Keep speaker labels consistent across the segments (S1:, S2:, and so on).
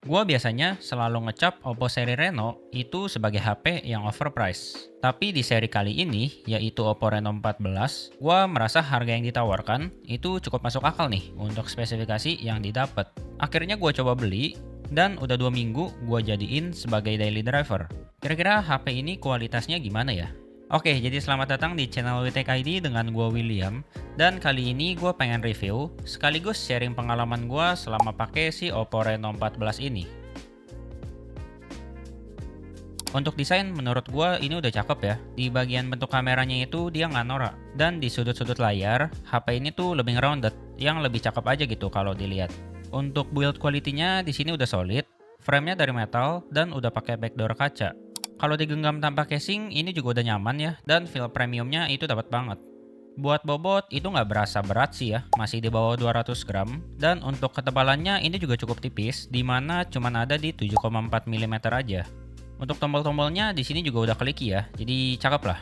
S1: Gua biasanya selalu ngecap Oppo seri Reno itu sebagai HP yang overpriced. Tapi di seri kali ini, yaitu Oppo Reno 14, gua merasa harga yang ditawarkan itu cukup masuk akal nih untuk spesifikasi yang didapat. Akhirnya gua coba beli, dan udah 2 minggu gua jadiin sebagai daily driver. Kira-kira HP ini kualitasnya gimana ya? Oke, jadi selamat datang di channel WTEK ID dengan gua William. Dan kali ini gue pengen review, sekaligus sharing pengalaman gue selama pakai si Oppo Reno 14 ini. Untuk desain, menurut gue ini udah cakep ya. Di bagian bentuk kameranya itu dia nggak norak. Dan di sudut-sudut layar, HP ini tuh lebih rounded, yang lebih cakep aja gitu kalau dilihat. Untuk build quality-nya di sini udah solid, frame-nya dari metal, dan udah pakai backdoor kaca. Kalau digenggam tanpa casing, ini juga udah nyaman ya, dan feel premiumnya itu dapat banget. Buat bobot itu nggak berasa berat sih ya, masih di bawah 200 gram. Dan untuk ketebalannya ini juga cukup tipis, di mana cuman ada di 7,4 mm aja. Untuk tombol-tombolnya di sini juga udah kliki ya, jadi cakep lah.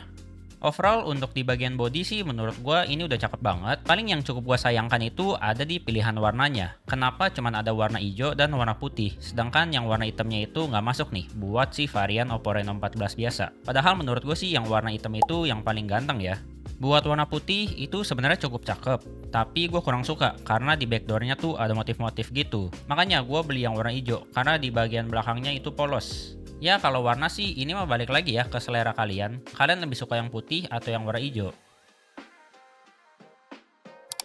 S1: Overall untuk di bagian body sih menurut gua ini udah cakep banget. Paling yang cukup gua sayangkan itu ada di pilihan warnanya. Kenapa cuman ada warna hijau dan warna putih, sedangkan yang warna hitamnya itu nggak masuk nih buat si varian Oppo Reno 14 biasa. Padahal menurut gue sih yang warna hitam itu yang paling ganteng ya. Buat warna putih itu sebenarnya cukup cakep, tapi gue kurang suka karena di backdoornya tuh ada motif-motif gitu. Makanya gue beli yang warna hijau karena di bagian belakangnya itu polos. Ya kalau warna sih ini mah balik lagi ya ke selera kalian. Kalian lebih suka yang putih atau yang warna hijau?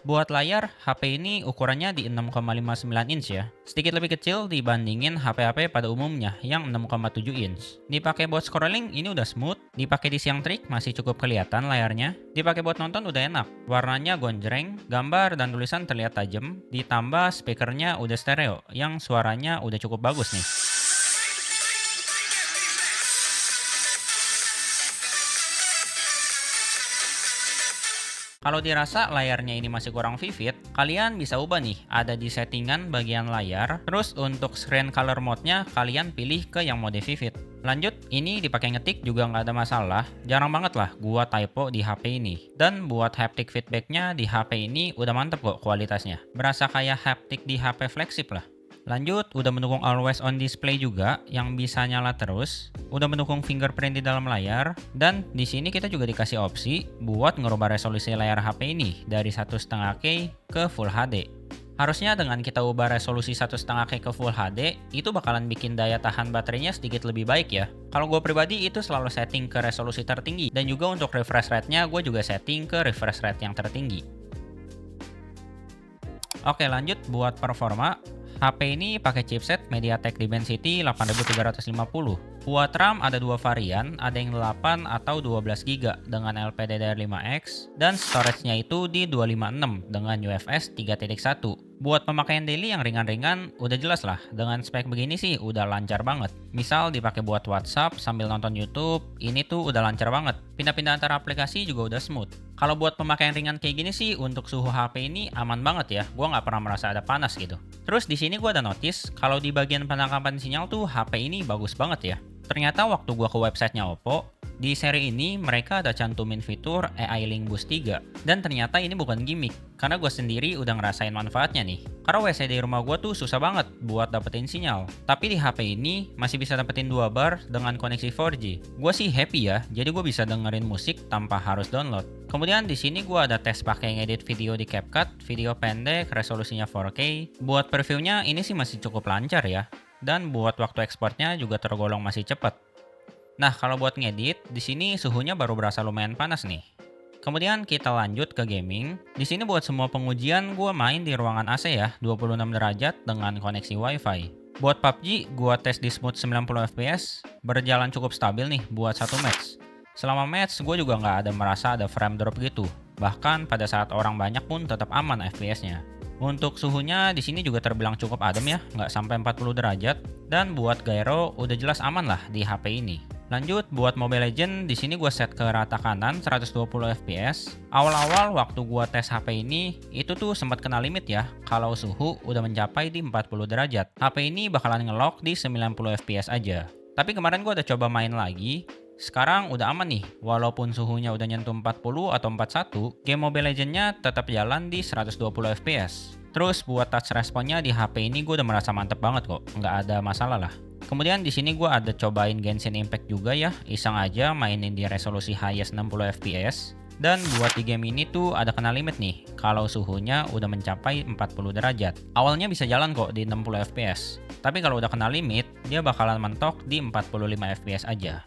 S1: Buat layar, HP ini ukurannya di 6,59 inch ya. Sedikit lebih kecil dibandingin HP-HP pada umumnya yang 6,7 inch. Dipakai buat scrolling ini udah smooth, dipakai di siang terik masih cukup kelihatan layarnya, dipakai buat nonton udah enak. Warnanya gonjreng, gambar dan tulisan terlihat tajam, ditambah speakernya udah stereo yang suaranya udah cukup bagus nih. Kalau dirasa layarnya ini masih kurang vivid, kalian bisa ubah nih, ada di settingan bagian layar. Terus untuk screen color mode-nya, kalian pilih ke yang mode vivid. Lanjut, ini dipakai ngetik juga nggak ada masalah. Jarang banget lah gua typo di HP ini. Dan buat haptic feedback-nya di HP ini udah mantep kok kualitasnya. Berasa kayak haptic di HP flagship lah. Lanjut, udah mendukung always on display juga yang bisa nyala terus, udah mendukung fingerprint di dalam layar, dan di sini kita juga dikasih opsi buat ngerubah resolusi layar HP ini dari 1,5K ke Full HD. Harusnya dengan kita ubah resolusi 1,5K ke Full HD, itu bakalan bikin daya tahan baterainya sedikit lebih baik ya. Kalau gue pribadi itu selalu setting ke resolusi tertinggi, dan juga untuk refresh rate-nya gue juga setting ke refresh rate yang tertinggi. Oke lanjut buat performa. HP ini pakai chipset MediaTek Dimensity 8350. Buat RAM ada dua varian, ada yang 8 atau 12 GB dengan LPDDR5X dan storage-nya itu di 256 dengan UFS 3.1. Buat pemakaian daily yang ringan-ringan udah jelas lah, dengan spek begini sih udah lancar banget. Misal dipakai buat WhatsApp sambil nonton YouTube, ini tuh udah lancar banget. Pindah-pindah antara aplikasi juga udah smooth. Kalau buat pemakaian ringan kayak gini sih untuk suhu HP ini aman banget ya. Gua nggak pernah merasa ada panas gitu. Terus di sini gua ada notice kalau di bagian penangkapan sinyal tuh HP ini bagus banget ya. Ternyata waktu gua ke websitenya Oppo, di seri ini mereka ada cantumin fitur AI Link Boost 3. Dan ternyata ini bukan gimmick, karena gue sendiri udah ngerasain manfaatnya nih. Karena WC di rumah gue tuh susah banget buat dapetin sinyal. Tapi di HP ini masih bisa dapetin 2 bar dengan koneksi 4G. Gue sih happy ya, jadi gue bisa dengerin musik tanpa harus download. Kemudian di sini gue ada tes pakai ngedit video di CapCut, video pendek, resolusinya 4K. Buat previewnya ini sih masih cukup lancar ya. Dan buat waktu ekspornya juga tergolong masih cepat. Nah, kalau buat ngedit, di sini suhunya baru berasa lumayan panas nih. Kemudian kita lanjut ke gaming. Di sini buat semua pengujian gue main di ruangan AC ya, 26 derajat dengan koneksi WiFi. Buat PUBG, gue tes di smooth 90 fps, berjalan cukup stabil nih buat satu match. Selama match, gue juga nggak ada merasa ada frame drop gitu. Bahkan pada saat orang banyak pun tetap aman FPS-nya. Untuk suhunya di sini juga terbilang cukup adem ya, nggak sampai 40 derajat. Dan buat gyro udah jelas aman lah di HP ini. Lanjut buat Mobile Legends, di sini gue set ke rata kanan 120 fps. Awal-awal waktu gue tes HP ini, itu tuh sempat kena limit ya, kalau suhu udah mencapai di 40 derajat. HP ini bakalan nge-lock di 90 fps aja. Tapi kemarin gue udah coba main lagi, Sekarang udah aman nih, walaupun suhunya udah nyentuh 40 atau 41, game Mobile Legends-nya tetap jalan di 120 fps. Terus buat touch responnya di HP ini gue udah merasa mantep banget kok, nggak ada masalah lah. Kemudian di sini gue ada cobain Genshin Impact juga ya, iseng aja mainin di resolusi highest 60 fps. Dan buat di game ini tuh ada kena limit nih, kalau suhunya udah mencapai 40 derajat. Awalnya bisa jalan kok di 60 fps, tapi kalau udah kena limit, dia bakalan mentok di 45 fps aja.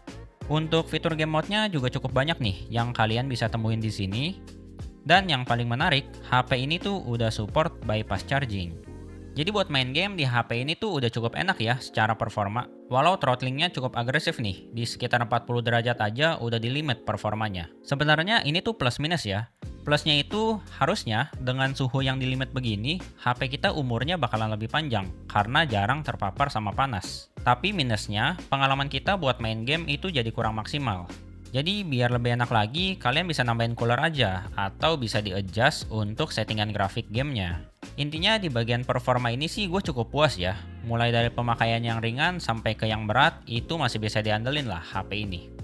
S1: Untuk fitur game mode-nya juga cukup banyak nih yang kalian bisa temuin di sini. Dan yang paling menarik, HP ini tuh udah support bypass charging. Jadi buat main game di HP ini tuh udah cukup enak ya secara performa. Walau throttlingnya cukup agresif nih, di sekitar 40 derajat aja udah di limit performanya. Sebenarnya ini tuh plus minus ya. Plusnya itu harusnya dengan suhu yang di limit begini, HP kita umurnya bakalan lebih panjang karena jarang terpapar sama panas. Tapi minusnya, pengalaman kita buat main game itu jadi kurang maksimal. Jadi biar lebih enak lagi, kalian bisa nambahin cooler aja atau bisa di-adjust untuk settingan grafik gamenya. Intinya di bagian performa ini sih gue cukup puas ya. Mulai dari pemakaian yang ringan sampai ke yang berat, itu masih bisa diandelin lah HP ini.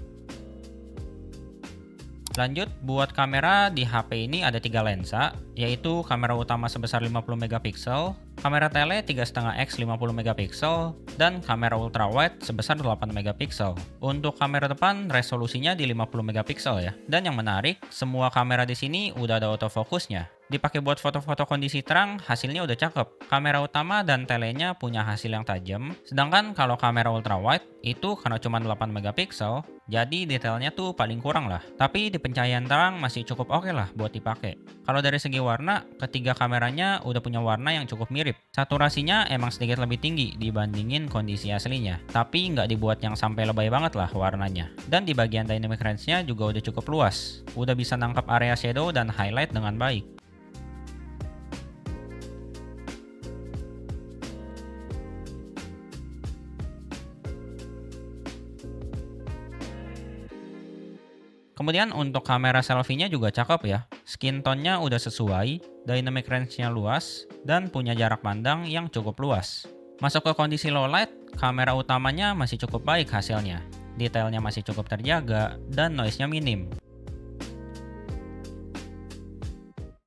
S1: Lanjut, buat kamera di HP ini ada 3 lensa, yaitu kamera utama sebesar 50 megapiksel, kamera tele 3,5x 50 megapiksel, dan kamera ultrawide sebesar 8 megapiksel. Untuk kamera depan resolusinya di 50 megapiksel ya. Dan yang menarik, semua kamera di sini udah ada autofocusnya. Dipakai buat foto-foto kondisi terang, hasilnya udah cakep. Kamera utama dan telenya punya hasil yang tajam, sedangkan kalau kamera ultrawide itu karena cuma 8 megapiksel, jadi detailnya tuh paling kurang lah. Tapi di pencahayaan terang masih cukup oke lah buat dipakai. Kalau dari segi warna, ketiga kameranya udah punya warna yang cukup mirip. Saturasinya emang sedikit lebih tinggi dibandingin kondisi aslinya, tapi nggak dibuat yang sampai lebay banget lah warnanya. Dan di bagian dynamic range-nya juga udah cukup luas. Udah bisa nangkap area shadow dan highlight dengan baik. Kemudian untuk kamera selfie-nya juga cakep ya. Skin tone-nya udah sesuai, dynamic range-nya luas, dan punya jarak pandang yang cukup luas. Masuk ke kondisi low light, kamera utamanya masih cukup baik hasilnya. Detailnya masih cukup terjaga, dan noise-nya minim.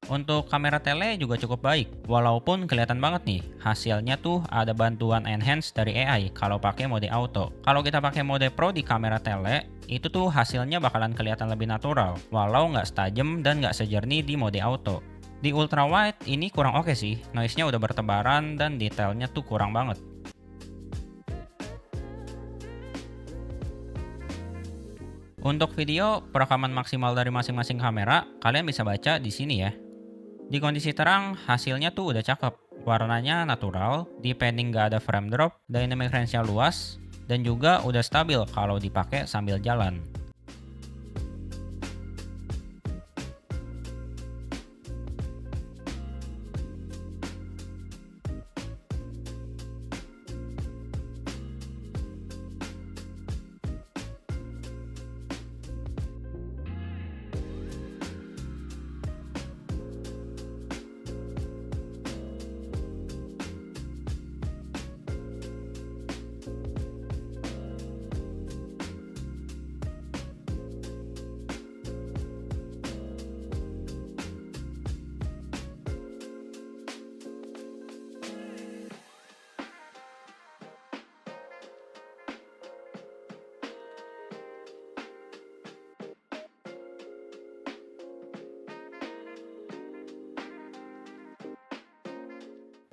S1: Untuk kamera tele juga cukup baik, walaupun kelihatan banget nih, hasilnya tuh ada bantuan enhance dari AI kalau pakai mode auto. Kalau kita pakai mode pro di kamera tele, itu tuh hasilnya bakalan kelihatan lebih natural, walau nggak setajam dan nggak sejernih di mode auto. Di ultra wide ini kurang oke sih, noise-nya udah bertebaran dan detailnya tuh kurang banget. Untuk video, perekaman maksimal dari masing-masing kamera, kalian bisa baca di sini ya. Di kondisi terang, hasilnya tuh udah cakep. Warnanya natural, depending nggak ada frame drop, dynamic range-nya luas, dan juga udah stabil kalau dipakai sambil jalan.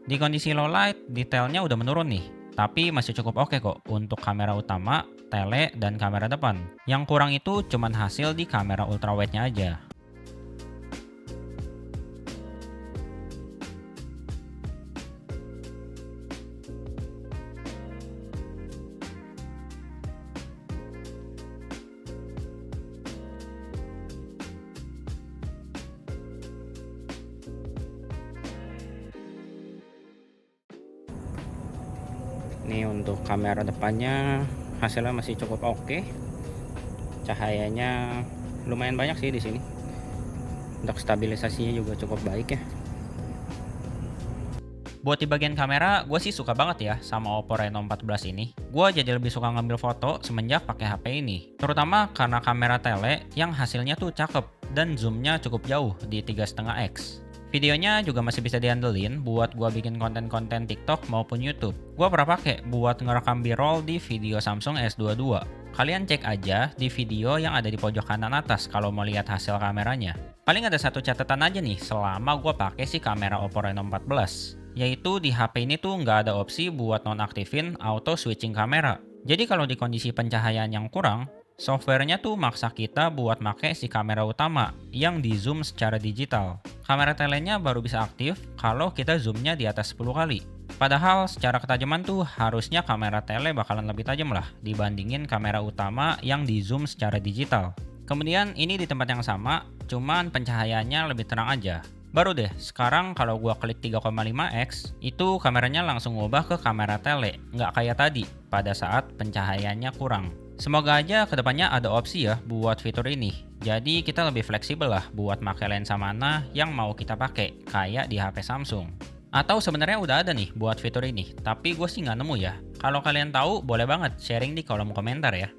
S1: Di kondisi low light, detailnya udah menurun nih, tapi masih cukup oke kok untuk kamera utama, tele, dan kamera depan. Yang kurang itu cuman hasil di kamera ultrawide-nya aja. Ini untuk kamera depannya hasilnya masih cukup oke. Cahayanya lumayan banyak sih di sini. Untuk stabilisasinya juga cukup baik ya. Buat di bagian kamera, gue sih suka banget ya sama Oppo Reno 14 ini. Gue jadi lebih suka ngambil foto semenjak pakai HP ini. Terutama karena kamera tele yang hasilnya tuh cakep dan zoomnya cukup jauh di 3,5x. Videonya juga masih bisa diandelin buat gue bikin konten-konten TikTok maupun YouTube. Gue pernah pakai buat ngerekam B-roll di video Samsung S22. Kalian cek aja di video yang ada di pojok kanan atas kalau mau lihat hasil kameranya. Paling ada satu catatan aja nih selama gue pakai si kamera Oppo Reno 14. Yaitu di HP ini tuh nggak ada opsi buat nonaktifin auto switching kamera. Jadi kalau di kondisi pencahayaan yang kurang, softwarenya tuh maksa kita buat pakai si kamera utama yang di zoom secara digital. Kamera telenya baru bisa aktif kalau kita zoomnya di atas 10 kali. Padahal secara ketajaman tuh harusnya kamera tele bakalan lebih tajam lah dibandingin kamera utama yang di zoom secara digital. Kemudian ini di tempat yang sama, cuman pencahayaannya lebih terang aja. Baru deh, sekarang kalau gua klik 3,5x, itu kameranya langsung ngubah ke kamera tele, nggak kayak tadi pada saat pencahayaannya kurang. Semoga aja kedepannya ada opsi ya buat fitur ini. Jadi kita lebih fleksibel lah buat pakai lensa mana yang mau kita pakai, kayak di HP Samsung. Atau sebenarnya udah ada nih buat fitur ini, tapi gue sih nggak nemu ya. Kalau kalian tahu, boleh banget sharing di kolom komentar ya.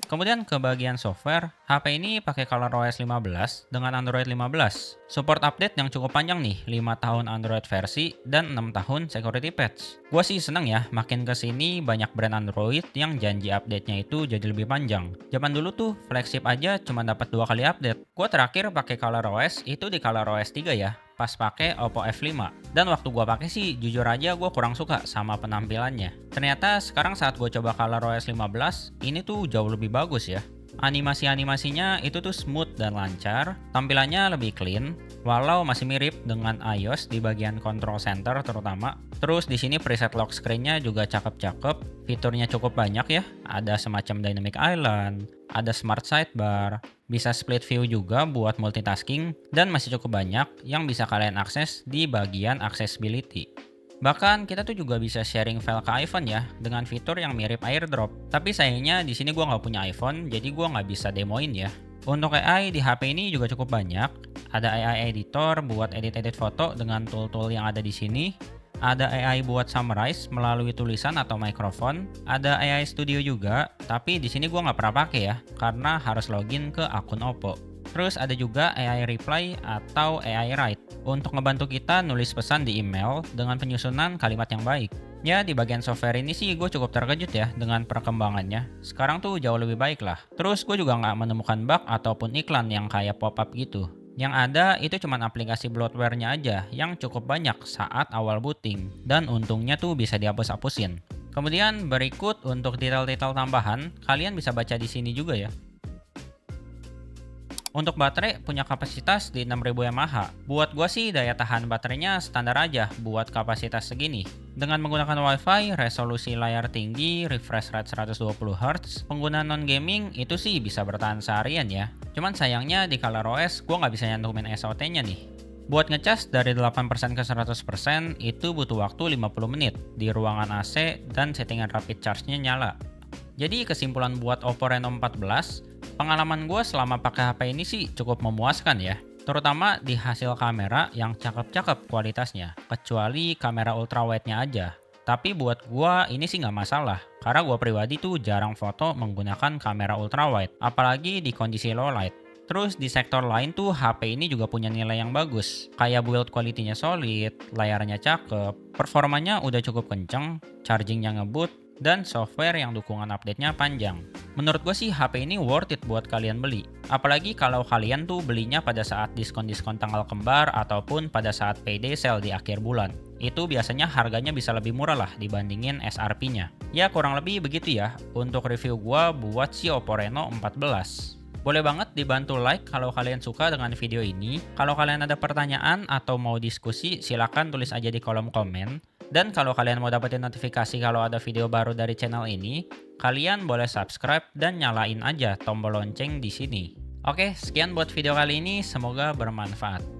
S1: Kemudian ke bagian software, HP ini pakai ColorOS 15 dengan Android 15. Support update yang cukup panjang nih, 5 tahun Android versi dan 6 tahun security patch. Gua sih seneng ya, makin kesini banyak brand Android yang janji update-nya itu jadi lebih panjang. Zaman dulu tuh flagship aja cuma dapat 2 kali update. Gua terakhir pakai ColorOS itu di ColorOS 3 ya, pas pakai Oppo F5. Dan waktu gua pakai sih jujur aja gua kurang suka sama penampilannya. Ternyata sekarang saat gua coba ColorOS 15, ini tuh jauh lebih bagus ya. Animasi-animasinya itu tuh smooth dan lancar, tampilannya lebih clean, walau masih mirip dengan iOS di bagian control center terutama. Terus di sini preset lock screen-nya juga cakep-cakep, fiturnya cukup banyak ya. Ada semacam dynamic island, ada smart sidebar, bisa split view juga buat multitasking, dan masih cukup banyak yang bisa kalian akses di bagian accessibility. Bahkan kita tuh juga bisa sharing file ke iPhone ya, dengan fitur yang mirip AirDrop. Tapi sayangnya di sini gua nggak punya iPhone, jadi gua nggak bisa demoin ya. Untuk AI di HP ini juga cukup banyak. Ada AI editor buat edit-edit foto dengan tool-tool yang ada di sini. Ada AI buat summarize melalui tulisan atau mikrofon. Ada AI Studio juga, tapi di sini gua nggak pernah pakai ya, karena harus login ke akun Oppo. Terus ada juga AI Reply atau AI Write untuk ngebantu kita nulis pesan di email dengan penyusunan kalimat yang baik. Ya di bagian software ini sih gue cukup terkejut ya dengan perkembangannya. Sekarang tuh jauh lebih baik lah. Terus gue juga nggak menemukan bug ataupun iklan yang kayak pop-up gitu. Yang ada itu cuma aplikasi bloatware-nya aja yang cukup banyak saat awal booting. Dan untungnya tuh bisa dihapus-hapusin. Kemudian berikut untuk detail-detail tambahan, kalian bisa baca di sini juga ya. Untuk baterai punya kapasitas di 6000 mAh. Buat gua sih daya tahan baterainya standar aja buat kapasitas segini. Dengan menggunakan WiFi, resolusi layar tinggi, refresh rate 120Hz, pengguna non-gaming itu sih bisa bertahan seharian ya. Cuman sayangnya di ColorOS gua nggak bisa nyantumin SOT-nya nih. Buat ngecas dari 8% ke 100% itu butuh waktu 50 menit di ruangan AC dan settingan rapid charge-nya nyala. Jadi kesimpulan buat Oppo Reno 14, pengalaman gue selama pakai HP ini sih cukup memuaskan ya. Terutama di hasil kamera yang cakep-cakep kualitasnya, kecuali kamera ultrawide-nya aja. Tapi buat gue ini sih nggak masalah, karena gue pribadi tuh jarang foto menggunakan kamera ultrawide, apalagi di kondisi low light. Terus di sektor lain tuh HP ini juga punya nilai yang bagus, kayak build quality-nya solid, layarnya cakep, performanya udah cukup kenceng, chargingnya ngebut, dan software yang dukungan update-nya panjang. Menurut gue sih HP ini worth it buat kalian beli. Apalagi kalau kalian tuh belinya pada saat diskon-diskon tanggal kembar ataupun pada saat payday sale di akhir bulan. Itu biasanya harganya bisa lebih murah lah dibandingin SRP-nya. Ya kurang lebih begitu ya untuk review gue buat si Oppo Reno 14. Boleh banget dibantu like kalau kalian suka dengan video ini. Kalau kalian ada pertanyaan atau mau diskusi, silakan tulis aja di kolom komen. Dan kalau kalian mau dapetin notifikasi kalau ada video baru dari channel ini, kalian boleh subscribe dan nyalain aja tombol lonceng di sini. Oke, sekian buat video kali ini, semoga bermanfaat.